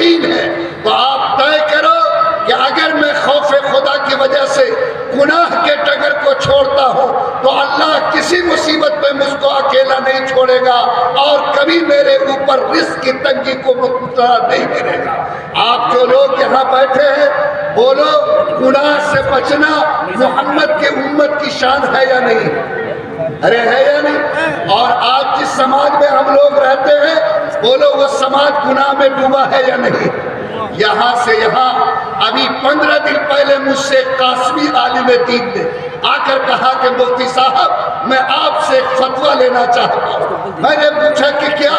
یقین ہے تو آپ طے کرو کہ اگر میں خوف خدا کی وجہ سے گناہ کے ٹگر کو چھوڑتا ہوں تو اللہ کسی مصیبت میں مجھ کو اکیلا نہیں چھوڑے گا اور کبھی میرے اوپر رزق کی تنگی کو مبتلا نہیں کرے گا۔ آپ جو لوگ یہاں بیٹھے ہیں بولو گناہ سے بچنا محمد کی امت کی شان ہے یا نہیں؟ ارے ہے یا نہیں؟ اور آج جس سماج میں ہم لوگ رہتے ہیں بولو وہ سماج گناہ میں ڈوبا ہے یا نہیں؟ یہاں سے یہاں ابھی 15 دن پہلے مجھ سے قاسمی عالم دین نے آ کر کہا کہ مفتی صاحب میں آپ سے ایک فتویٰ لینا چاہتا ہوں۔ میں نے پوچھا کہ کیا؟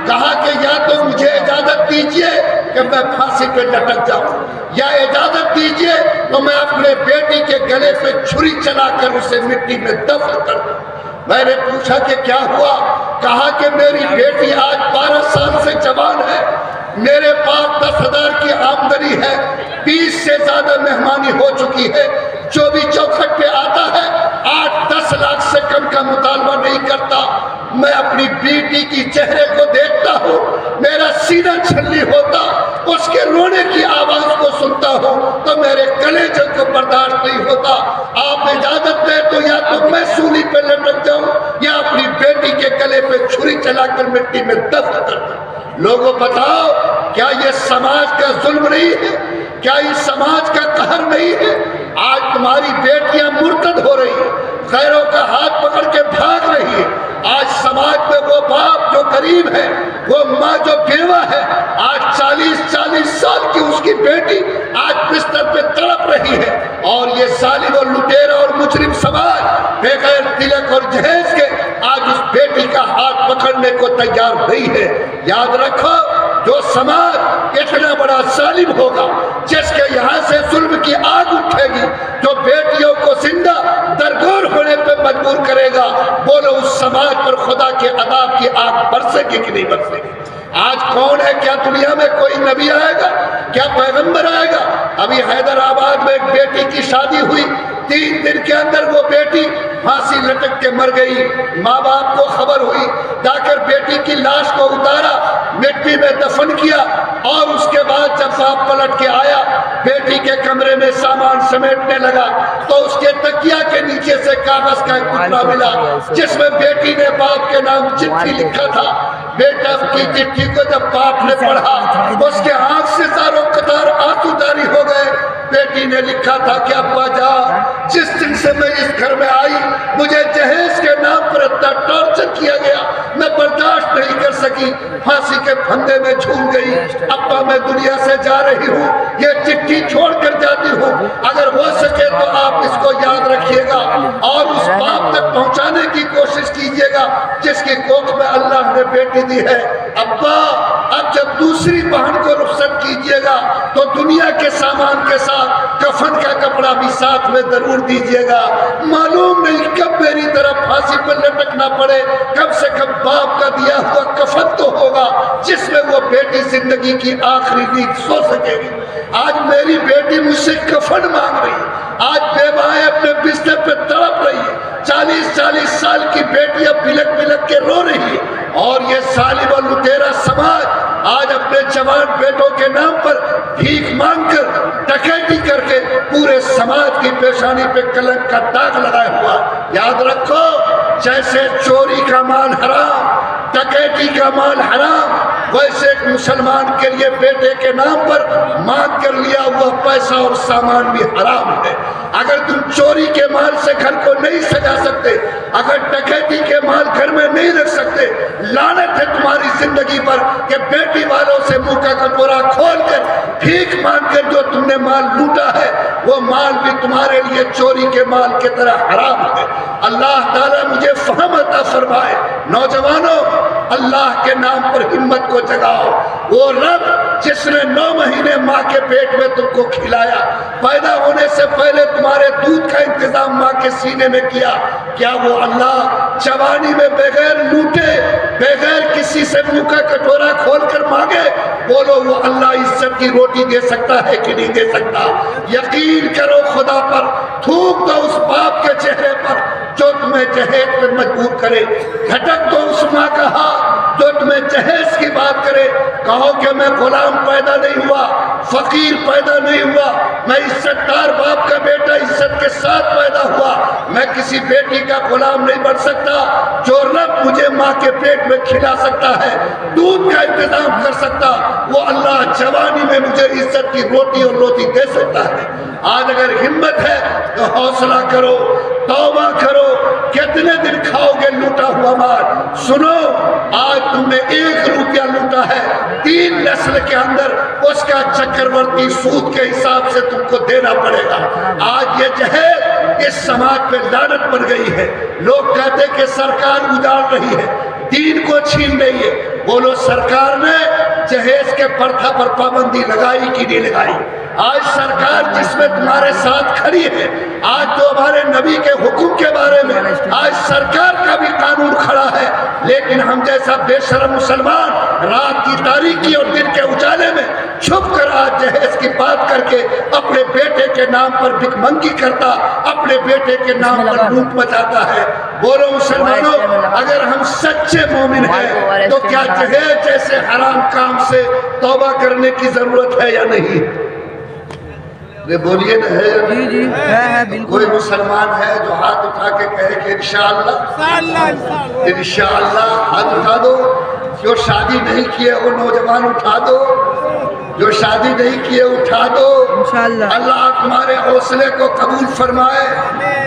کہا کہ یا تو مجھے اجازت دیجئے کہ میں پھانسی پہ لٹک جاؤں یا اجازت دیجئے تو میں اپنے بیٹی کے گلے پہ چھری چلا کر اسے مٹی میں دفن کر دوں۔ میں نے پوچھا کہ کیا ہوا؟ کہا کہ میری بیٹی آج 12 سال سے جوان ہے، میرے پاس 10,000 کی آمدنی ہے، 20 سے زیادہ مہمانی ہو چکی ہے، جو بھی چوکھٹ پہ آتا ہے 8-10 لاکھ سے کم کا مطالبہ نہیں کرتا۔ میں اپنی بیٹی کی چہرے کو دیکھتا ہوں، میرا سینہ چھلنی ہوتا، اس کے رونے کی آواز کو سنتا ہوں تو میرے کلیجے کو برداشت نہیں ہوتا۔ آپ اجازت دیں تو یا تو میں سولی پہ لٹک جاؤں یا اپنی بیٹی کے گلے پہ چھری چلا کر مٹی میں دفن کر دوں۔ لوگوں بتاؤ کیا یہ سماج کا ظلم نہیں ہے؟ کیا یہ سماج کا قہر نہیں ہے؟ آج تمہاری بیٹیاں مرتد ہو رہی ہیں، غیروں کا ہاتھ پکڑ کے بھاگ رہی ہے۔ آج سماج میں وہ باپ جو غریب ہے، وہ ماں جو بیوہ ہے، آج 40 سال کی اس کی بیٹی آج بستر پہ تڑپ رہی ہے، اور یہ ظالم اور لٹیرا اور مجرم سماج بغیر تلک اور جہیز کے آج اس بیٹی کا ہاتھ پکڑنے کو تیار نہیں ہے۔ یاد رکھو جو سماج اتنا بڑا ظالم ہوگا، جس کے یہاں سے ظلم کی آگ اٹھے گی، جو بیٹیوں کو زندہ درگور ہونے پہ مجبور کرے گا، بولو اس سماج پر خدا کے عذاب کی آگ برسے گی کہ نہیں برسے گی؟ آج کون ہے؟ کیا دنیا میں کوئی نبی آئے گا؟ کیا پیغمبر آئے گا؟ ابھی حیدرآباد میں ایک بیٹی کی شادی ہوئی، 3 دن کے اندر وہ بیٹی پھانسی لٹک کے مر گئی۔ ماں باپ کو خبر ہوئی، جا کر بیٹی کی لاش کو اتارا، مٹی میں دفن کیا، اور اس کے بعد جب باپ پلٹ کے آیا بیٹی کے کمرے میں سامان سمیٹنے لگا تو اس کے تکیہ کے نیچے سے کاغذ کا ایک ٹکڑا ملا جس میں بیٹی نے باپ کے نام چٹھی لکھا تھا۔ بیٹا کی چٹھی کو جب باپ نے پڑھا اس کے آنکھ سے زاروں قطار آنسو جاری ہو گئے۔ بیٹی نے لکھا تھا کہ ابا جان، جس دن سے میں اس گھر میں آئی مجھے جہیز کے نام پر اتنا ٹارچر کیا گیا، میں برداشت نہیں کر سکی، پھانسی کے پھندے میں جھول گئی۔ ابا میں دنیا سے جا رہی ہوں، یہ چٹھی چھوڑ کر جاتی ہوں، اگر ہو سکے تو آپ اس کو یاد رکھیے گا اور اس باپ تک پہنچانے کی کوشش کیجیے گا جس کی کوکھ میں اللہ نے بیٹی دی ہے۔ ابا اب جب دوسری بہن کو رخصت کیجیے گا تو دنیا کے سامان کے ساتھ کفن کا کپڑا بھی ساتھ میں ضرور دیجیے گا۔ معلوم نہیں کب میری طرف پھانسی پر لٹکنا پڑے، کم سے کم باپ کا دیا ہوا کفن تو ہوگا جس میں وہ بیٹی زندگی کی آخری نیند سو سکے گی۔ آج میری بیٹی مجھ سے کفن مانگ رہی ہے، آج بیوائیں اپنے بستر پہ تڑپ رہی ہے، 40 سال کی بیٹیاں بلک بلک کے رو رہی ہے، اور یہ ظالم اور لٹیرا سماج آج اپنے جوان بیٹوں کے نام پر بھیک مانگ کر ڈکیتی کر کے پورے سماج کی پیشانی پہ کلنک کا داغ لگائے ہوا۔ یاد رکھو جیسے چوری کا مال حرام، ڈکیتی کا مال حرام، ویسے ایک مسلمان کے لیے بیٹے کے نام پر مانگ کر لیا ہوا پیسہ اور سامان بھی حرام ہے۔ اگر تم چوری کے مال سے گھر کو نہیں سجا سکتے، اگر ڈکیتی کے مال گھر میں نہیں رکھ سکتے، لعنت ہے تمہاری زندگی پر کہ بیٹی والوں سے منہ کا کٹورا کھول کر بھیک مانگ کر جو تم نے مال لوٹا ہے وہ مال بھی تمہارے لیے چوری کے مال کی طرح حرام ہے۔ اللہ تعالیٰ مجھے فہم عطا فرمائے۔ نوجوانوں اللہ کے نام پر ہمت کو جگاؤ۔ وہ رب جس نے 9 مہینے ماں کے پیٹ میں تم کو کھلایا، پیدا ہونے سے پہلے تمہارے دودھ کا انتظام ماں کے سینے میں کیا، کیا وہ اللہ جوانی میں بغیر لوٹے، بغیر کسی سے منہ کا کٹورا کھول کر مانگے؟ بولو وہ اللہ عزت کی روٹی دے سکتا ہے کہ نہیں دے سکتا؟ یقین کرو خدا پر، تھوک دو اس باپ کے چہرے پر جو تمہیں جہیز پر مجبور کرے، گھٹک دو اس ماں کا ہاتھ جو تمہیں جہیز کی بات کرے۔ کہو کہ میں غلام پیدا نہیں ہوا، فقیر پیدا نہیں ہوا، میں عزت دار باپ کا بیٹا عزت کے ساتھ پیدا ہوا، میں کسی بیٹی کا غلام نہیں بن سکتا۔ جو رب مجھے ماں کے پیٹ میں کھلا سکتا ہے، دودھ کا انتظام کر سکتا، وہ اللہ جوانی میں مجھے عزت کی روٹی اور روٹی دے سکتا ہے۔ آج اگر ہمت ہے تو حوصلہ کرو، توبہ کرو۔ کتنے دن کھاؤ گے لوٹا ہوا مال؟ سنو، آج تم نے 1 روپیہ لوٹا ہے، 3 نسل کے اندر اس کا چکرورتی سود کے حساب سے تم کو دینا پڑے گا۔ آج یہ جہیز اس سماج پہ لعنت پڑ گئی ہے۔ لوگ کہتے کہ سرکار اجاڑ رہی ہے، دین کو چھین رہی ہے۔ بولو سرکار نے جہیز کے پرتھا پر پابندی لگائی کہ نہیں لگائی؟ آج سرکار جس میں تمہارے ساتھ کھڑی ہے، آج تو ہمارے نبی کے حکم کے بارے میں آج سرکار کا بھی قانون کھڑا ہے، لیکن ہم جیسا بے شرم مسلمان رات کی تاریکی اور دن کے اجالے میں چھپ کر آج جہیز کی بات کر کے اپنے بیٹے کے نام پر بھک منگی کرتا، اپنے بیٹے کے نام پر لوٹ مچاتا ہے۔ بولو مسلمانوں، اگر ہم سچے مومن ہیں تو کیا جہیز جیسے حرام کام سے توبہ کرنے کی ضرورت ہے یا نہیں؟ بولیے نا، ہے یا نہیں؟ کوئی مسلمان ہے جو ہاتھ اٹھا کے کہے کہ انشاءاللہ انشاءاللہ؟ ہاتھ اٹھا دو۔ جو شادی نہیں کیے وہ نوجوان اٹھا دو، جو شادی نہیں کیے اٹھا دو۔ اللہ تمہارے حوصلے کو قبول فرمائے۔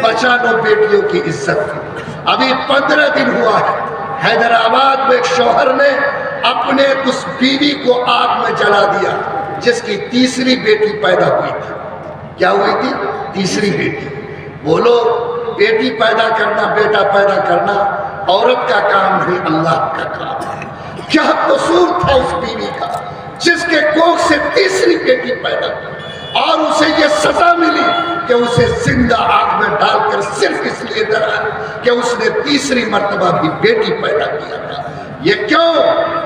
بچا لو بیٹیوں کی عزت۔ ابھی 15 دن ہوا ہے، حیدرآباد میں ایک شوہر نے اپنے اس بیوی کو آگ میں جلا دیا جس کی 3ری بیٹی پیدا ہوئی تھی۔ کیا ہوئی تھی؟ 3ری بیٹی۔ بولو، بیٹی پیدا کرنا، بیٹا پیدا کرنا عورت کا کام نہیں، اللہ کا کام ہے۔ کیا قصور تھا اس بیوی کا جس کے کوکھ سے 3ری بیٹی پیدا ہوئی اور اسے یہ سزا ملی کہ اسے زندہ آگ میں ڈال کر صرف اس لیے ڈرا کہ اس نے 3ری مرتبہ بھی بیٹی پیدا کیا تھا۔ یہ کیوں؟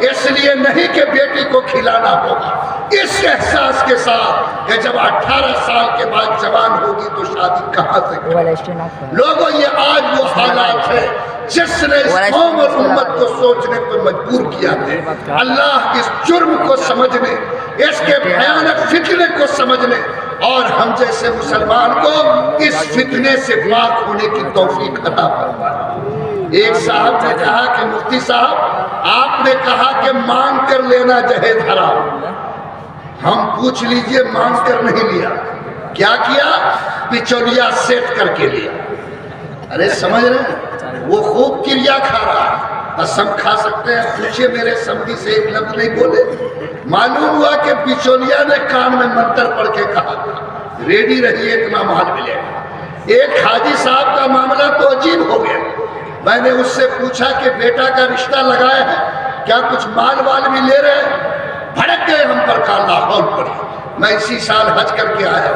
اس لیے نہیں کہ بیٹی کو کھلانا ہوگا، اس احساس کے ساتھ کہ جب 18 سال کے بعد جوان ہوگی تو شادی کہاں سے کریں؟ لوگوں، یہ آج وہ حالات ہے جس نے اس قوم اور امت کو سوچنے پر مجبور کیا ہے۔ اللہ اس جرم کو سمجھنے، اس کے بھیانک فتنے کو سمجھنے اور ہم جیسے مسلمان کو اس فتنے سے پاک ہونے کی توفیق عطا فرمائے۔ ایک صاحب نے کہا کہ مفتی صاحب، آپ نے کہا کہ مانگ کر لینا جہیز حرام۔ ہم پوچھ لیجئے، مانگ کر نہیں لیا، کیا کیا؟ بچولیا سیٹ کر کے لیا۔ ارے سمجھ رہے ہیں؟ وہ خوب کریا کھا رہا ہے، قسم کھا سکتے ہیں، پوچھے میرے سمجھی سے ایک لفظ نہیں بولے۔ معلوم ہوا کہ بچولیا نے کان میں منتر پڑھ کے کہا ریڈی رہیے اتنا مال ملے گا۔ ایک حاجی صاحب کا معاملہ تو عجیب ہو گیا۔ میں نے اس سے پوچھا کہ بیٹا کا رشتہ لگایا ہے، کیا کچھ مال وال بھی لے رہے ہیں؟ بھڑک گئے ہم پر، کہا لاہور پڑی۔ میں اسی سال حج کر کے آیا،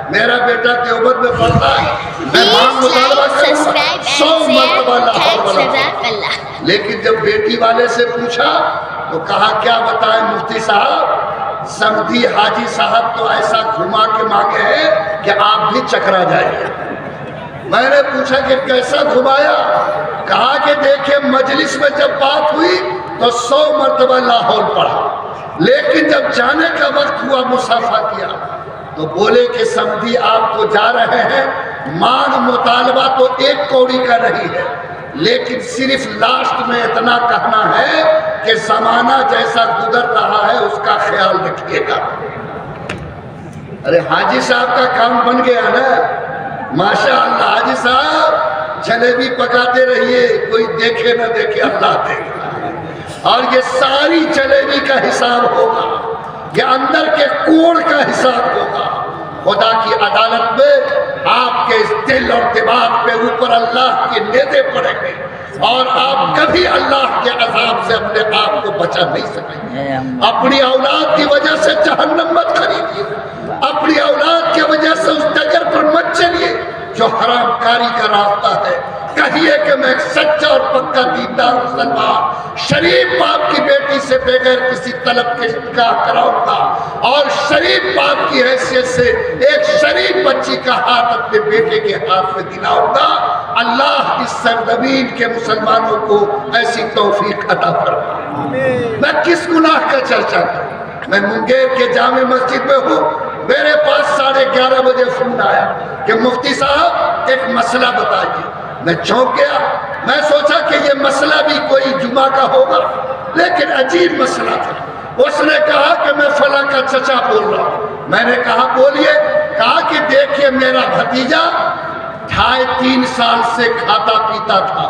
میرا بیٹا دیوبند میں پڑھتا ہے، میں ماں مطالبہ کروں 100 مرتبہ لاہور بلا۔ لیکن جب بیٹی والے سے پوچھا تو کہا کیا بتائیں مفتی صاحب، سمدھی حاجی صاحب تو ایسا گھما کے مانگے ہیں کہ آپ بھی چکرا جائیں۔ میں نے پوچھا کہ کیسا گھمایا؟ کہا کہ دیکھیں مجلس میں جب بات ہوئی تو 100 مرتبہ لاہور پڑھا، لیکن جب جانے کا وقت ہوا مصافحہ کیا تو بولے کہ سمدھی آپ تو جا رہے ہیں، مانگ مطالبہ تو 1 کوڑی کا نہیں ہے، لیکن صرف لاسٹ میں اتنا کہنا ہے کہ زمانہ جیسا گزر رہا ہے اس کا خیال رکھیے گا۔ ارے حاجی صاحب کا کام بن گیا نا، ماشاءاللہ۔ حاجی صاحب جلیبی پکاتے رہیے، کوئی دیکھے نہ دیکھے اللہ دیکھے، اور یہ ساری جلیبی کا حساب ہوگا، یہ اندر کے کوڑ کا حساب ہوگا۔ خدا کی عدالت میں آپ کے اس دل اور دماغ پہ اوپر اللہ کی نیزے پڑیں گے اور آپ کبھی اللہ کے عذاب سے اپنے آپ کو بچا نہیں سکیں گے۔ اپنی اولاد کی وجہ سے جہنم مت خریدیے، اپنی اولاد کی وجہ سے اس ڈگر پر مت چلیے جو حرام کاری کا راستہ ہے۔ کہیے کہ میں ایک سچا اور پکا دیندار مسلمان شریف باپ کی بیٹی سے بغیر کسی طلب کے نکاح کراؤں گا، اور شریف باپ کی حیثیت سے ایک شریف بچی کا ہاتھ اپنے بیٹے کے ہاتھ میں دلاؤں گا۔ اللہ اس سرزمین کے مسلمانوں کو ایسی توفیق عطا فرمائے۔ میں کس گناہ کا چرچا کروں؟ میں منگیر کے جامع مسجد میں ہوں، میرے پاس 11:30 بجے فون آیا کہ مفتی صاحب ایک مسئلہ بتائیے۔ میں چونک گیا، میں سوچا کہ یہ مسئلہ بھی کوئی جمعہ کا ہوگا، لیکن عجیب مسئلہ تھا۔ اس نے کہا کہ میں فلاں کا چچا بول رہا ہوں۔ میں نے کہا بولیے۔ کہا کہ دیکھیے میرا بھتیجا 2.5-3 سال سے کھاتا پیتا تھا۔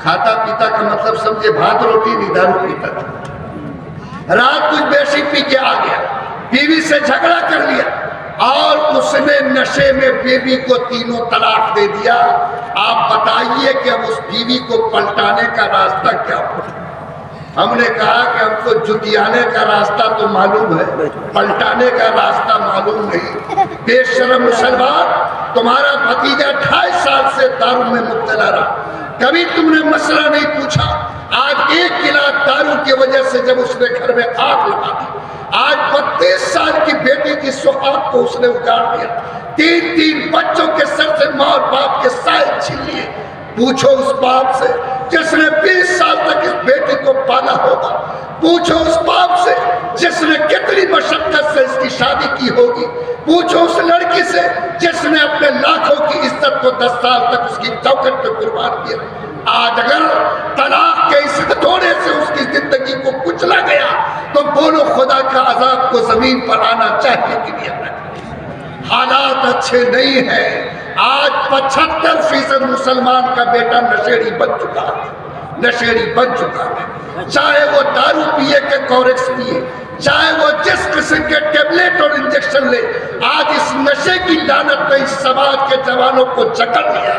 کھاتا پیتا کا مطلب سمجھے بھات روٹی نہیں، دارو پیتا تھا۔ رات کچھ بیشی پی کے آ گیا، بیوی سے جھگڑا کر لیا اور اس نے نشے میں بیوی کو 3 طلاق دے دیا۔ آپ بتائیے کہ اب اس بیوی کو پلٹانے کا راستہ کیا ہو؟ ہم نے کہا کہ ہم کو جتیانے کا راستہ تو معلوم ہے، پلٹانے کا راستہ معلوم نہیں۔ بے شرم مسلمان، تمہارا بھتیجا 2.5 سال سے دارو میں مبتلا رہا، کبھی تم نے مسئلہ نہیں پوچھا۔ آج 1 گلاس دارو کی وجہ سے جب اس نے گھر میں آگ لگا دی، آج 32 سال کی بیٹی کی سوہاگ کو اس نے اجاڑ دیا، 3 بچوں کے سر سے ماں اور باپ کے سائے چھین لیے۔ پوچھو اس باپ سے جس نے 20 سال تک اس بیٹی کو پالا ہوگا، پوچھو اس باپ سے جس نے کتنی مشقت سے اس کی شادی کی ہوگی، پوچھو اس لڑکی سے جس نے اپنے لاکھوں کی عزت کو 10 سال تک اس کی چوکھٹ پہ قربان کیا۔ آج اگر طلاق کے اس ہتھوڑے سے اس کی زندگی کو کچلا گیا تو بولو خدا کا عذاب کو زمین پر آنا چاہیے کہ نہیں؟ حالات اچھے نہیں ہیں۔ آج 75% مسلمان کا بیٹا نشیڑی بن چکا ہے، نشیڑی بن چکا ہے۔ چاہے وہ دارو پیے کہ کورکس پیے، چاہے وہ جس قسم کے ٹیبلیٹ اور انجیکشن لے، آج اس نشے کی لعنت نے اس سماج کے جوانوں کو جکڑ لیا۔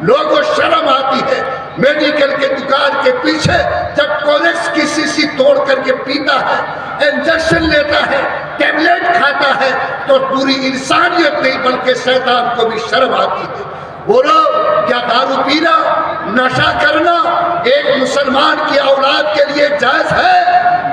لوگوں شرم آتی ہے میڈیکل کے دکان کے پیچھے جب کورکس کی سیسی توڑ کر کے پیتا ہے، انجیکشن لیتا ہے، ٹیبلیٹ کھاتا ہے، تو پوری انسانیت نہیں بلکہ شیطان کو بھی شرم آتی ہے۔ بولو کیا دارو پینا، نشہ کرنا ایک مسلمان کی اولاد کے لیے جائز ہے؟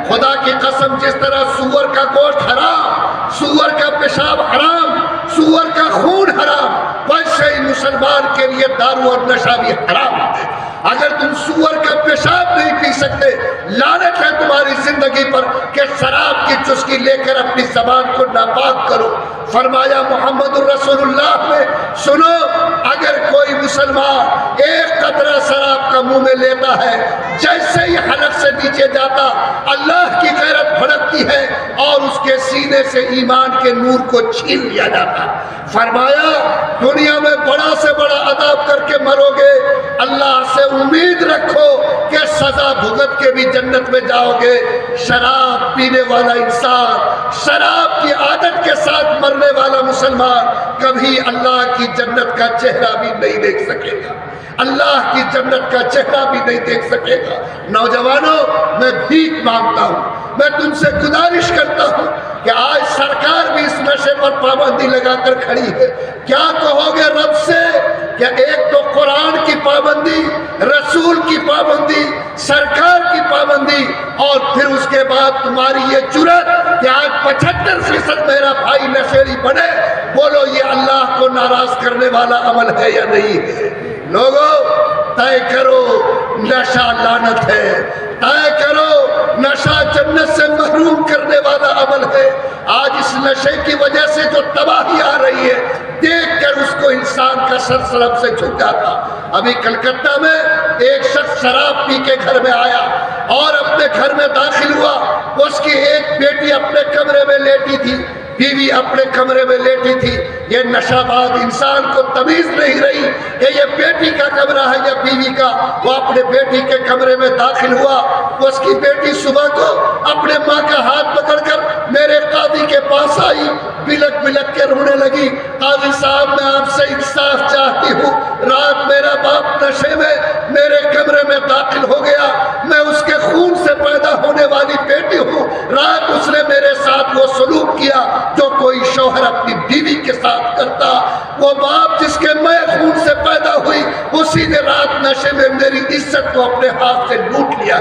خدا کی قسم، جس طرح سور کا گوشت حرام، سور کا پیشاب حرام، سور کا خون حرام، ویسے ہی مسلمان کے لیے دارو اور نشہ بھی حرام ہے۔ اگر تم سور کا پیشاب نہیں پی سکتے، لعنت ہے تمہاری زندگی پر کہ شراب کی چسکی لے کر اپنی زبان کو ناپاک کرو۔ فرمایا محمد الرسول اللہ نے، سنو اگر کوئی مسلمان 1 قطرہ شراب کا منہ میں لیتا ہے، جیسے ہی حلق سے نیچے جاتا اللہ کی غیرت بھڑکتی ہے اور اس کے سینے سے ایمان کے نور کو چھین لیا جاتا۔ فرمایا دنیا میں بڑا سے بڑا عذاب کر کے مرو گے، اللہ سے امید رکھو کہ سزا بھگت کے بھی جنت میں جاؤ گے۔ شراب پینے والا انسان، شراب کی عادت کے ساتھ مرنے والا مسلمان کبھی اللہ کی جنت کا چہرہ بھی نہیں دیکھ سکے گا، اللہ کی جنت کا چہرہ بھی نہیں دیکھ سکے گا۔ نوجوانوں، میں بھیک مانگتا ہوں، میں تم سے گزارش کرتا ہوں کہ آج سرکار بھی اس نشے پر پابندی لگا کر کھڑی ہے۔ کیا کہو گے رب سے؟ کہ ایک تو قرآن کی پابندی، رسول کی پابندی، سرکار کی پابندی، اور پھر اس کے بعد تمہاری یہ جرأت کہ آج 75% میرا بھائی نشیڑی بنے۔ بولو یہ اللہ کو ناراض کرنے والا عمل ہے یا نہیں ہے؟ لوگوں طے کرو، نشہ لعنت ہے، طے کرو نشہ جنت سے محروم کرنے والا عمل ہے۔ آج اس نشے کی وجہ سے جو تباہی آ رہی ہے، دیکھ کر اس کو انسان کا سر شرم سے جھک جاتا۔ ابھی کلکتہ میں ایک شخص شراب پی کے گھر میں آیا اور اپنے گھر میں داخل ہوا، اس کی ایک بیٹی اپنے کمرے میں لیٹی تھی، بیوی اپنے کمرے میں لیٹی تھی۔ یہ نشہ باز انسان کو تمیز نہیں رہی کہ یہ بیٹی کا کمرہ ہے یا بیوی کا۔ وہ اپنے بیٹی کے کمرے میں داخل ہوا، اس کی بیٹی صبح کو اپنے ماں کا ہاتھ پکڑ کر میرے قاضی کے پاس آئی، بلک بلک کے رونے لگی، قاضی صاحب میں آپ سے انصاف چاہتی ہوں، رات میرا باپ نشے میں میرے کمرے میں داخل ہو گیا، میں اس کے خون سے پیدا ہونے والی بیٹی ہوں، رات اس نے میرے ساتھ وہ سلوک کیا جو کوئی شوہر اپنی بیوی کے ساتھ کرتا۔ وہ باپ جس کے میں خون سے پیدا ہوئی، اسی نے رات نشے میں میری عزت کو اپنے ہاتھ سے لوٹ لیا۔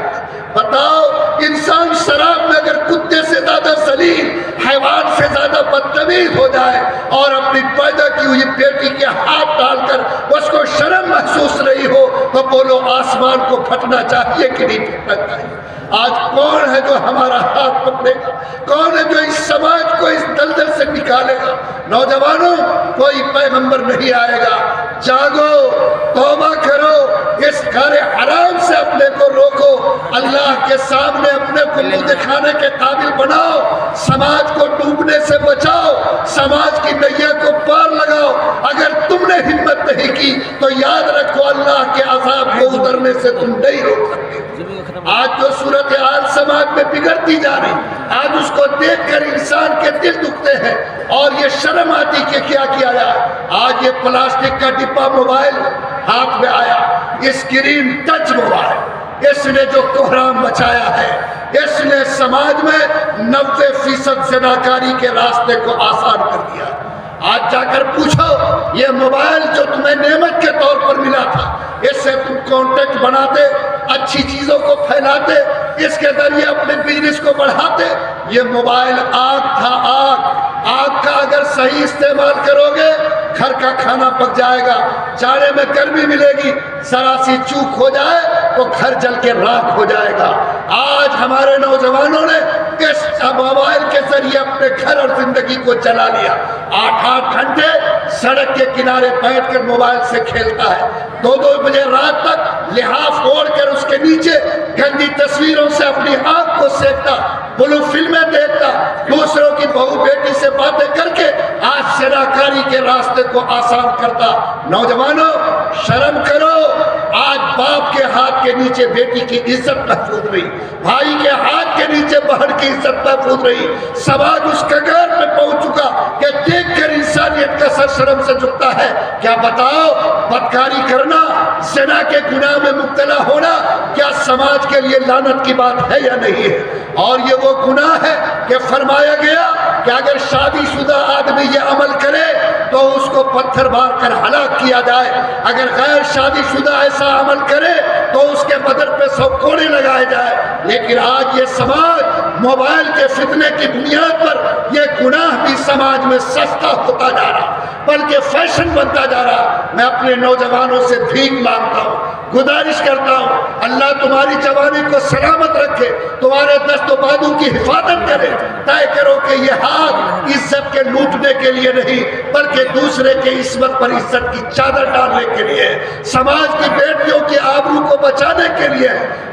بتاؤ انسان شراب میں اگر کتے سے زیادہ ذلیل، حیوان سے زیادہ بدتمیز ہو جائے اور اپنی پیدا کی ہوئی بیٹی کے ہاتھ ڈال کر اس کو شرم محسوس نہیں ہو، تو بولو آسمان کو پھٹنا چاہیے کہ نہیں پھٹنا چاہیے؟ آج کون ہے جو ہمارا ہاتھ پکڑے گا؟ کون ہے جو اس سماج کو اس دلدل سے نکالے گا؟ نوجوانوں، کوئی پیغمبر نہیں آئے گا، جاگو، توبہ کرو، اس کار حرام سے اپنے کو روکو، اللہ کے سامنے اپنے کو منہ دکھانے کے قابل بناؤ، سماج کو ڈوبنے سے بچاؤ، سماج کی نیا کو پار لگاؤ۔ اگر تم نے ہمت نہیں کی تو یاد رکھو اللہ کے عذاب کو اترنے سے تم نہیں روک سکتے۔ آج جو صورتحال سماج میں بگڑتی جا رہی، آج اس کو دیکھ کر انسان کے دل دکھتے ہیں اور یہ شرم آتی کہ کیا کیا جائے۔ آج یہ پلاسٹک کا ڈبہ موبائل ہاتھ میں آیا، اسکرین ٹچ موبائل، اس نے جو کوہرام مچایا ہے، اس نے سماج میں 90% زناکاری کے راستے کو آسان کر دیا۔ آج جا کر پوچھو، یہ موبائل جو تمہیں نعمت کے طور پر ملا تھا، اس سے تم کانٹیکٹ بناتے، اچھی چیزوں کو پھیلاتے، اس کے ذریعے اپنے بزنس کو بڑھاتے۔ یہ موبائل آگ تھا، آگ کا اگر صحیح استعمال کرو گے گھر کا کھانا پک جائے گا، جاڑے میں گرمی ملے گی، ذرا سی چوک ہو جائے تو گھر جل کے راکھ ہو جائے گا۔ آج ہمارے نوجوانوں نے اس موبائل کے ذریعے اپنے گھر اور زندگی کو چلا لیا۔ 8 گھنٹے سڑک کے کنارے بیٹھ کر موبائل سے کھیلتا ہے، 2 بجے رات تک لحاف اوڑھ کر اس کے نیچے گندی تصویروں سے اپنی آنکھ کو سینکتا، بلو فلمیں دیکھتا، دوسروں کی بہو بیٹی سے باتیں کر کے آج زناکاری کے راستے کو آسان کرتا۔ نوجوانوں، شرم کرو۔ آج باپ کے ہاتھ کے نیچے بیٹی کی عزت محفوظ رہی، بھائی کے ہاتھ کے نیچے بہن کی عزت محفوظ رہی۔ سماج اس کگار میں پہنچ چکا کہ دیکھ کر انسانیت کا سر شرم سے جھکتا ہے۔ کیا بتاؤ، بدکاری کرنا، زنا کے گناہ میں مبتلا ہونا کیا سماج کے لیے لعنت کی بات ہے یا نہیں ہے؟ اور یہ وہ گناہ ہے کہ فرمایا گیا کہ اگر شادی شدہ آدمی یہ عمل کرے تو اس کو پتھر مار کر ہلاک کیا جائے، اگر غیر شادی شدہ ایسا عمل کرے تو اس کے بدن پہ 100 کوڑے لگائے جائے۔ لیکن آج یہ سماج موبائل کے فتنے کی بنیاد پر یہ گناہ بھی سماج میں سستا ہوتا جا رہا، بلکہ فیشن بنتا جا رہا۔ میں اپنے نوجوانوں سے بھیک مانگتا ہوں، گزارش کرتا ہوں، اللہ تمہاری جوانی کو سلامت رکھے، تمہارے دست و بازو کی حفاظت کرے۔ طے کرو کہ یہ ہاتھ عزت کے لوٹنے کے لیے نہیں، بلکہ دوسرے کے عصمت پر عزت کی چادر ڈالنے کے لیے، سماج کی بیٹیوں کی آبرو کو بچانے کے لیے۔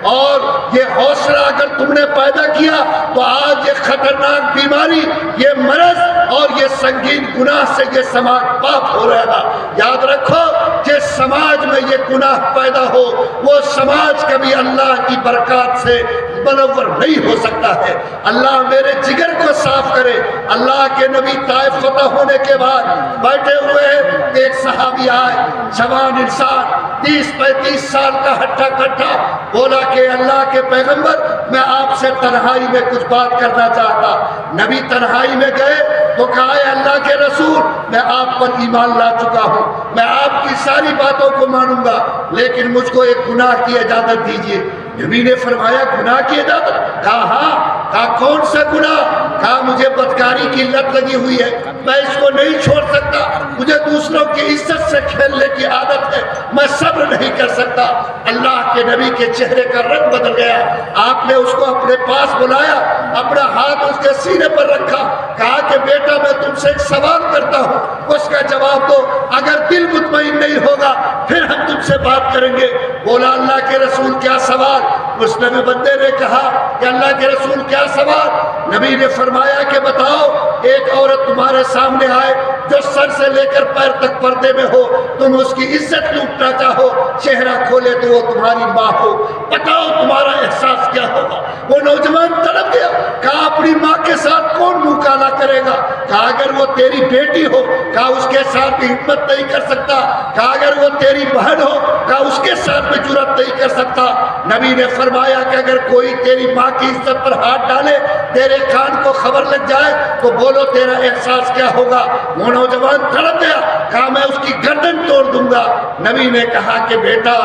اور یہ حوصلہ اگر تم نے پیدا کیا تو آج یہ خطرناک بیماری، یہ مرض اور یہ سنگین گناہ سے یہ سماج پاک ہو رہے گا۔ یاد رکھو، جس سماج میں یہ گناہ پیدا ہو وہ سماج کبھی اللہ کی برکات سے منور نہیں ہو سکتا ہے۔ اللہ میرے جگر کو صاف کرے۔ اللہ کے نبی طائف فتح ہونے کے بعد بیٹھے ہوئے ایک صحابی آئے، جوان انسان، 30-35 سال کا ہٹھا کٹھا، بولا کہ اللہ کے پیغمبر، میں آپ سے تنہائی میں کچھ بات کرنا چاہتا۔ نبی تنہائی میں گئے تو کہا، اے اللہ کے رسول، میں آپ پر ایمان لا چکا ہوں، میں آپ کی ساری باتوں کو مانوں گا، لیکن مجھ کو ایک گناہ کی اجازت دیجیے۔ نبی نے فرمایا، گناہ کی اجازت؟ کہا ہاں۔ کہا کون سا گناہ؟ کہا مجھے بدکاری کی لت لگی ہوئی ہے، میں اس کو نہیں چھوڑ سکتا، مجھے دوسروں کی عزت سے کھیلنے کی عادت ہے، میں صبر نہیں کر سکتا۔ اللہ کے نبی کے چہرے کا رنگ بدل گیا، آپ نے اس کو اپنے پاس بلایا، اپنا ہاتھ اس کے سینے پر رکھا، کہا کہ بیٹا میں تم سے ایک سوال کرتا ہوں، اس کا جواب دو، اگر دل مطمئن نہیں ہوگا پھر ہم تم سے بات کریں گے۔ بولا، اللہ کے رسول کیا سوال؟ اس نبی بندے نے کہا کہ اللہ کے رسول کیا سوال؟ نبی نے فرمایا کہ بتاؤ، ایک عورت تمہارے سامنے آئے جو سر سے لے کر پیر تک پردے میں ہو، تم اس کی عزت لوٹنا چاہو، چہرہ کھولے تو وہ تمہاری ماں ہو، بتاؤ تمہارا احساس کیا ہوگا؟ وہ نوجوان تڑپ گیا، کہا اپنی ماں کے ساتھ کون منہ کالا کرے گا؟ کہا اگر وہ تیری بیٹی ہو، کہا اس کے ساتھ بھی ہمت نہیں کر سکتا، کہا اگر وہ تیری بہن ہو، کہا اس کے ساتھ بھی جرأت نہیں کر سکتا۔ نبی نے فرمایا کہ اگر کوئی تیری ماں کی عزت پر ہاتھ ڈالے، تیرے کان کو خبر لگ جائے تو بولو تیرا احساس کیا ہوگا؟ وہ نوجوان تڑپ گیا، کہا میں اس کی گردن توڑ دوں گا۔ نبی نے کہا کہ بیٹا،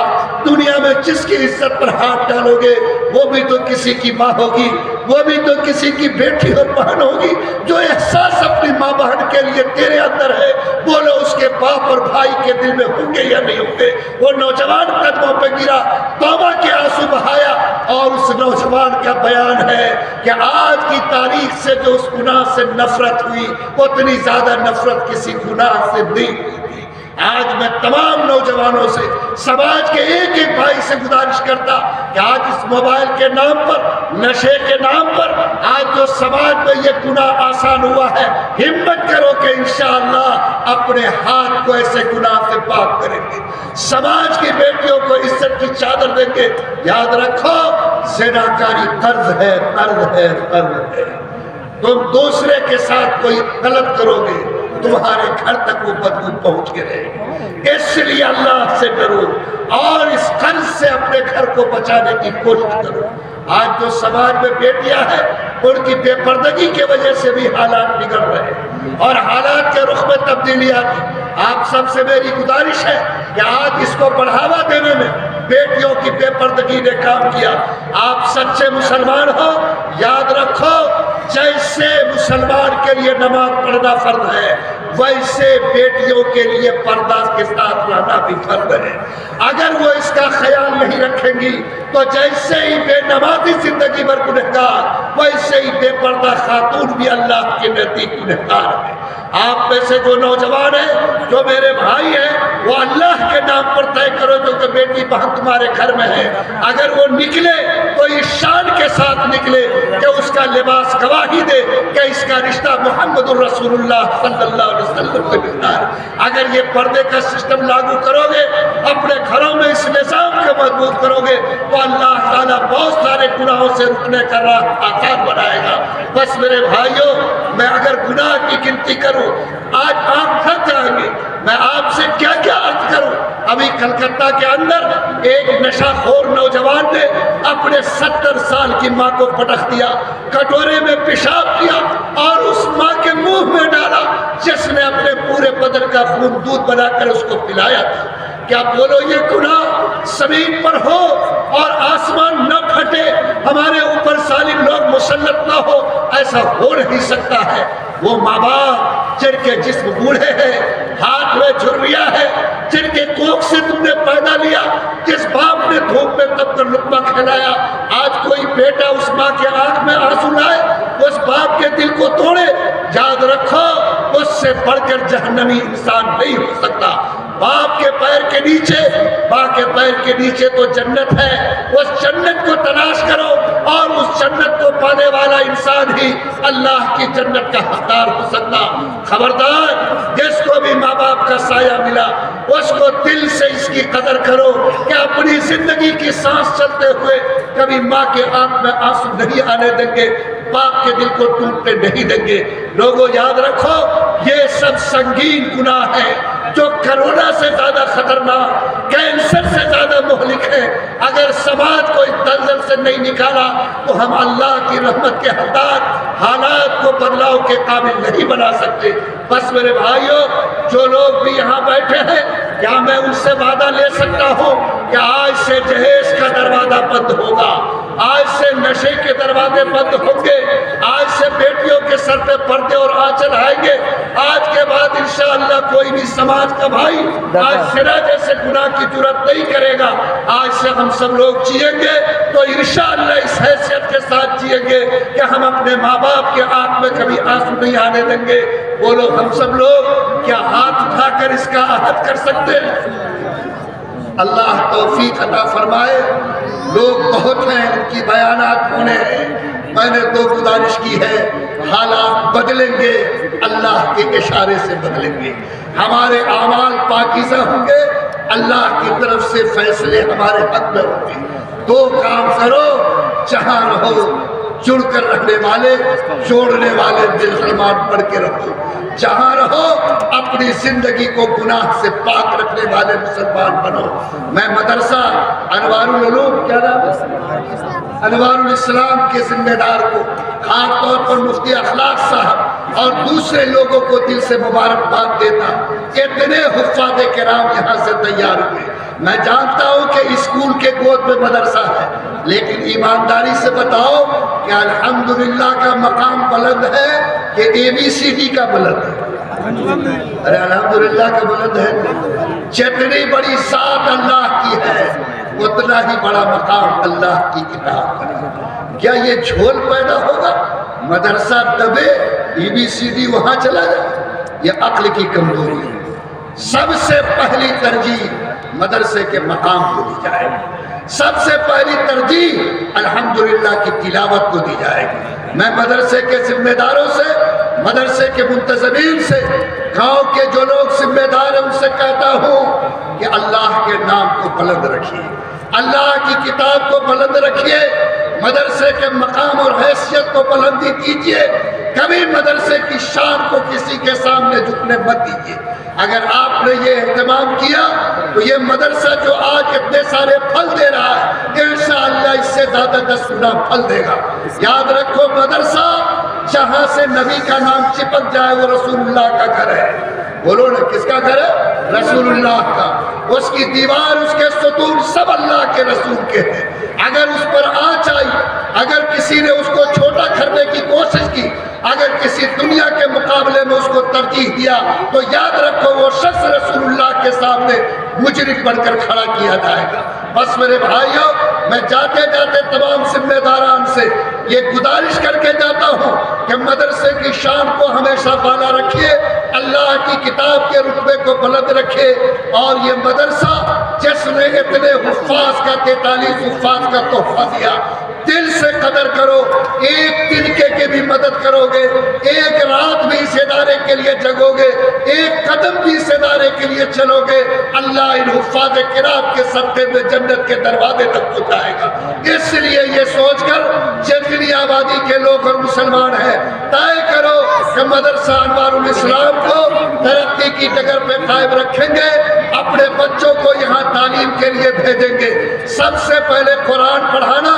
دنیا میں جس کی عزت پر ہاتھ ڈالو گے وہ بھی تو کسی کی ماں ہوگی، وہ بھی تو کسی کی بیٹی اور بہن ہوگی۔ جو احساس اپنی ماں بہن کے لیے تیرے اندر ہے، بولو اس کے باپ اور بھائی کے دل میں ہوں گے یا نہیں ہوں گے؟ وہ نوجوان قدموں پہ گرا، توبہ کے آنسو بہایا، اور اس نوجوان کا بیان ہے کہ آج کی تاریخ سے جو اس گناہ سے نفرت ہوئی، اتنی زیادہ نفرت کسی گناہ سے نہیں ہوئی تھی۔ آج میں تمام نوجوانوں سے، سماج کے ایک ایک بھائی سے گزارش کرتا کہ آج اس موبائل کے نام پر، نشے کے نام پر، آج جو سماج میں یہ گناہ آسان ہوا ہے، ہمت کرو کہ انشاءاللہ اپنے ہاتھ کو ایسے گناہ سے پاک کریں گے، سماج کی بیٹیوں کو عزت کی چادر دیں گے۔ یاد رکھو، زناکاری طرز ہے، طرز ہے، طرز ہے۔ تم دوسرے کے ساتھ کوئی غلط کرو گے، تمہارے گھر تک وہ بدبو پہنچ کے رہے گی۔ اس لیے اللہ سے ڈرو اور اس قرض سے اپنے گھر کو بچانے کی کوشش کرو۔ آج جو سماج میں بیٹیاں ہیں، ان کی بے پردگی کی وجہ سے بھی حالات بگڑ رہے ہیں اور حالات کے رخ میں تبدیلی آتی۔ آپ سب سے میری گزارش ہے کہ آج اس کو بڑھاوا دینے میں بیٹیوں کی بے پردگی نے کام کیا۔ آپ سچے مسلمان ہو، یاد رکھو، جیسے مسلمان کے لیے نماز پڑھنا فرض ہے، ویسے بیٹیوں کے لیے پردہ کے ساتھ رہنا بھی فرض ہے۔ اگر وہ اس کا خیال نہیں رکھیں گی تو جیسے ہی بے نمازی زندگی بھر گنہگار، ویسے ہی بے پردہ خاتون بھی اللہ کے نزدیک گنہگار ہے۔ آپ میں سے جو نوجوان ہیں، جو میرے بھائی ہیں، وہ اللہ کے نام پر طے کرو جو کہ بیٹی بہن تمہارے گھر میں ہے، اگر وہ نکلے تو اس شان کے ساتھ نکلے کہ اس کا لباس گواہی دے کہ اس کا رشتہ محمد الرسول اللہ صلی اللہ علیہ وسلم سے ملتا ہے۔ اگر یہ پردے کا سسٹم لاگو کرو گے، اپنے گھروں میں اس نظام کو مضبوط کرو گے، تو اللہ تعالیٰ بہت سارے گناہوں سے رکنے کا راہ آسان بنائے گا۔ بس میرے بھائیوں، میں اگر گناہ کی گنتی کروں، آج آپ تھک جائیں گے، میں آپ سے کیا کیا عرض کروں۔ ابھی کلکتہ کے اندر ایک نشہ خور نوجوان نے اپنے 70 سال کی ماں کو پٹخ دیا، کٹورے میں پیشاب کیا اور اس ماں کے منہ میں ڈالا جس نے اپنے پورے بدن کا خون دودھ بنا کر اس کو پلایا تھا۔ کیا بولو یہ گناہ زمین پر ہو اور آسمان نہ پھٹے، ہمارے اوپر ظالم لوگ مسلط نہ ہو؟ ایسا ہو نہیں سکتا ہے۔ وہ ماں باپ جن کے جسم بوڑھے ہیں، ہاتھ میں جھریاں ہے، جن کے کوکھ سے تم نے پیدا لیا، جس باپ نے دھوپ میں تب کر لقمہ کھلایا، آج کوئی بیٹا اس ماں کے آنکھ میں آنسو لائے، اس باپ کے دل کو توڑے، یاد رکھو اس سے بڑھ کر جہنمی انسان نہیں ہو سکتا۔ باپ کے پیر کے نیچے، ماں کے پیر کے نیچے تو جنت ہے، اس جنت کو تلاش کرو اور اس جنت کو پانے والا انسان ہی اللہ کی جنت کا حقدار ہو سکتا۔ خبردار، جس کو بھی ماں باپ کا سایہ ملا، اس کو دل سے اس کی قدر کرو کہ اپنی زندگی کی سانس چلتے ہوئے کبھی ماں کے آنکھ میں آنسو نہیں آنے دیں گے، باپ کے دل کو ٹوٹنے نہیں دیں گے۔ لوگوں یاد رکھو، یہ سب سنگین گناہ ہے جو کرونا سے زیادہ خطرناک، کینسر سے زیادہ مہلک ہے۔ اگر سماج کو اس دلدل سے نہیں نکالا تو ہم اللہ کی رحمت کے حقدار، حالات کو بدلاؤ کے قابل نہیں بنا سکتے۔ بس میرے بھائیوں، جو لوگ بھی یہاں بیٹھے ہیں، کیا میں ان سے وعدہ لے سکتا ہوں کہ آج سے جہیز کا دروازہ بند ہوگا، آج سے نشے کے دروازے بند ہوں گے، آج سے بیٹیوں کے سر پہ پردے اور آنچل آئیں گے، آج کے بعد انشاءاللہ کوئی بھی سماج کا بھائی آج زنا جیسے گناہ کی جرات نہیں کرے گا۔ آج سے ہم سب لوگ جئیں گے تو انشاءاللہ اس حیثیت کے ساتھ جئیں گے کہ ہم اپنے ماں باپ کے آنکھ میں کبھی آنسو نہیں آنے دیں گے۔ بولو ہم سب لوگ کیا ہاتھ اٹھا کر اس کا عہد کر سکتے ہیں؟ اللہ توفیق عطا فرمائے۔ لوگ بہت ہیں، ان کی بیانات ہونے ہیں، میں نے تو گزارش کی ہے، حالات بدلیں گے، اللہ کے اشارے سے بدلیں گے، ہمارے اعمال پاکیزہ ہوں گے، اللہ کی طرف سے فیصلے ہمارے حق میں ہوں گے۔ دو کام کرو، جہاں رہو جڑ کر رکھنے والے، جوڑنے والے دل سلمان پڑھ کے رہو، جہاں رہو اپنی زندگی کو گناہ سے پاک رکھنے والے مسلمان بنو۔ میں مدرسہ انوار العلوم، کیا نام ہے، انوار الاسلام کے ذمہ دار کو، خاص طور پر مفتی اخلاق صاحب اور دوسرے لوگوں کو دل سے مبارکباد دیتا۔ اتنے حفاظ کرام یہاں سے تیار ہوئے۔ میں جانتا ہوں کہ اسکول کے گود میں مدرسہ ہے، لیکن ایمانداری سے بتاؤ کہ الحمدللہ کا مقام بلند ہے کہ ABCD کا بلند ہے؟ ارے الحمدللہ کا بلند ہے. جتنی بڑی ذات اللہ کی ہے اتنا ہی بڑا مقام اللہ کی کتاب پر. کیا یہ جھول پیدا ہوگا؟ مدرسہ دبے ABCD وہاں چلا جائے؟ یہ عقل کی کمزوری ہے. سب سے پہلی ترجیح مدرسے کے مقام کو دی جائے گی. سب سے پہلی ترجیح الحمدللہ کی تلاوت کو دی جائے گی. میں مدرسے کے ذمہ داروں سے، مدرسے کے منتظمین سے، گاؤں کے جو لوگ ذمہ دار ہیں ان سے کہتا ہوں کہ اللہ کے نام کو بلند رکھیے، اللہ کی کتاب کو بلند رکھیے، مدرسے کے مقام اور حیثیت کو بلندی دیجیے. کبھی مدرسے کی شان کو کسی کے سامنے جھکنے مت دیجیے. اگر آپ نے یہ اہتمام کیا تو یہ مدرسہ جو آج اتنے سارے پھل دے رہا ہے انشاءاللہ اس سے زیادہ 10 گنا پھل دے گا. یاد رکھو مدرسہ جہاں سے نبی کا نام چپک جائے وہ رسول اللہ کا گھر ہے. بولو نا کس کا گھر ہے؟ رسول اللہ کا. اس کی دیوار، اس کے ستون سب اللہ کے رسول کے ہیں. اگر اس پر آنچ آئی، اگر کسی نے اس کو چھوٹا کرنے کی کوشش کی، اگر کسی دنیا کے مقابلے میں اس کو ترجیح دیا تو یاد رکھو وہ شخص رسول اللہ کے سامنے مجرم بن کر کھڑا کیا جائے گا. بس میرے بھائیوں، میں جاتے جاتے تمام ذمہ داران سے یہ گزارش کر کے جاتا ہوں کہ مدرسے کی شان کو ہمیشہ بالا رکھیے، اللہ کی کتاب کے رتبے کو بلند رکھے. اور یہ مدرسہ جس نے اتنے حفاظ کا 43 حفاظ کا تحفہ دیا، دل سے قدر کرو. ایک تنکے کی بھی مدد کرو گے، ایک رات بھی اس ادارے کے لیے جگو گے، ایک قدم بھی اس ادارے کے لیے چلو گے، اللہ ان حفاظ کرام کے صدقے میں جنت کے دروازے تک پہنچائے گا. اس لیے یہ سوچ کر جتنی آبادی کے لوگ اور مسلمان ہیں طے کرو کہ مدرسہ انوار الاسلام کو ترقی کی ڈگر پہ قائم رکھیں گے، اپنے بچوں کو یہاں تعلیم کے لیے بھیجیں گے. سب سے پہلے قرآن پڑھانا،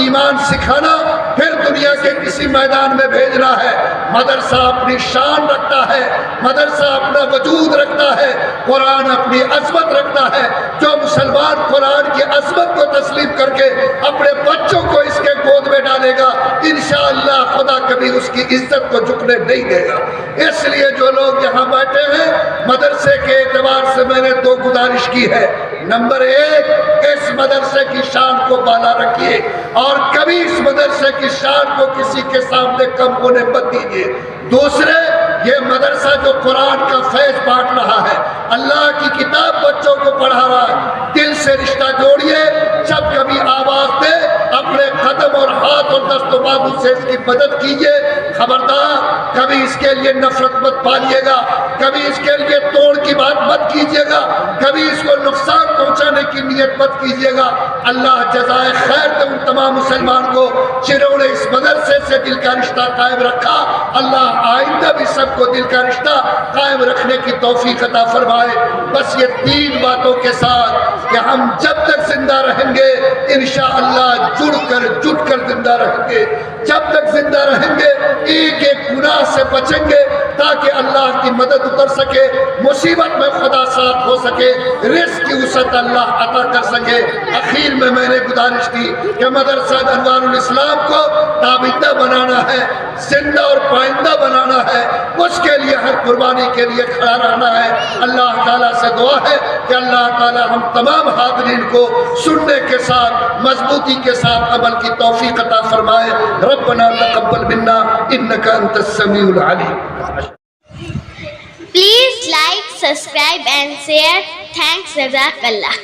ایمان سکھانا، پھر دنیا کے کسی میدان میں بھیجنا ہے. مدرسہ اپنی شان رکھتا ہے، مدرسہ اپنا وجود رکھتا ہے، قرآن اپنی عظمت رکھتا ہے. جو مسلمان قرآن کی عظمت کو تسلیم کر کے اپنے بچوں کو اس کے گود میں ڈالے گا انشاءاللہ خدا کبھی اس کی عزت کو جھکنے نہیں دے گا. اس لیے جو لوگ یہاں بیٹھے ہیں مدرسے کے اعتبار سے میں نے 2 گزارش کی ہے. نمبر 1، اس مدرسے کی شان کو بالا رکھیے اور کبھی اس مدرسے کی شان کو کسی کے سامنے کم ہونے مت دیجیے. دوسرے، یہ مدرسہ جو قرآن کا فیض بانٹ رہا ہے، اللہ کی کتاب بچوں کو پڑھا رہا ہے، دل سے رشتہ جوڑیے. جب کبھی آواز دے اپنے قدم اور ہاتھ اور دست و بازو سے اس کی مدد کیجیے. خبردار کبھی اس کے لیے نفرت مت پالیے گا، کبھی اس کے لیے توڑ کی بات مت کیجیے گا، کبھی اس کو نقصان پہنچانے کی نیت مت کیجیے گا. اللہ جزائے خیر دے ان تمام مسلمان کو جنہوں نے اس مدرسے سے دل کا رشتہ قائم رکھا. اللہ آئندہ بھی سب کو دل کا رشتہ قائم رکھنے کی توفیق عطا فرمائے. بس یہ 3 باتوں کے ساتھ کہ ہم جب تک زندہ رہیں گے انشاءاللہ جڑ کر زندہ رہیں گے. جب تک زندہ رہیں گے ایک ایک گناہ سے بچیں گے تاکہ اللہ کی مدد اتر سکے، مصیبت میں خدا ساتھ ہو سکے، رزق کی وسعت اللہ عطا کر سکے. اخیر میں میں نے گزارش کی کہ مدرسہ انوار الاسلام کو تابندہ بنانا ہے، زندہ اور پائندہ بنانا ہے. اس کے لیے ہر قربانی کے لیے کھڑا رہنا ہے. اللہ تعالیٰ سے دعا ہے کہ اللہ تعالیٰ ہم تمام حاضرین کو سننے کے ساتھ مضبوطی کے ساتھ عمل کی توفیق عطا فرمائے. ربنا تقبل منا انک انت السمیع العلیم. Please like, subscribe and share. Thanks, Jazakallah.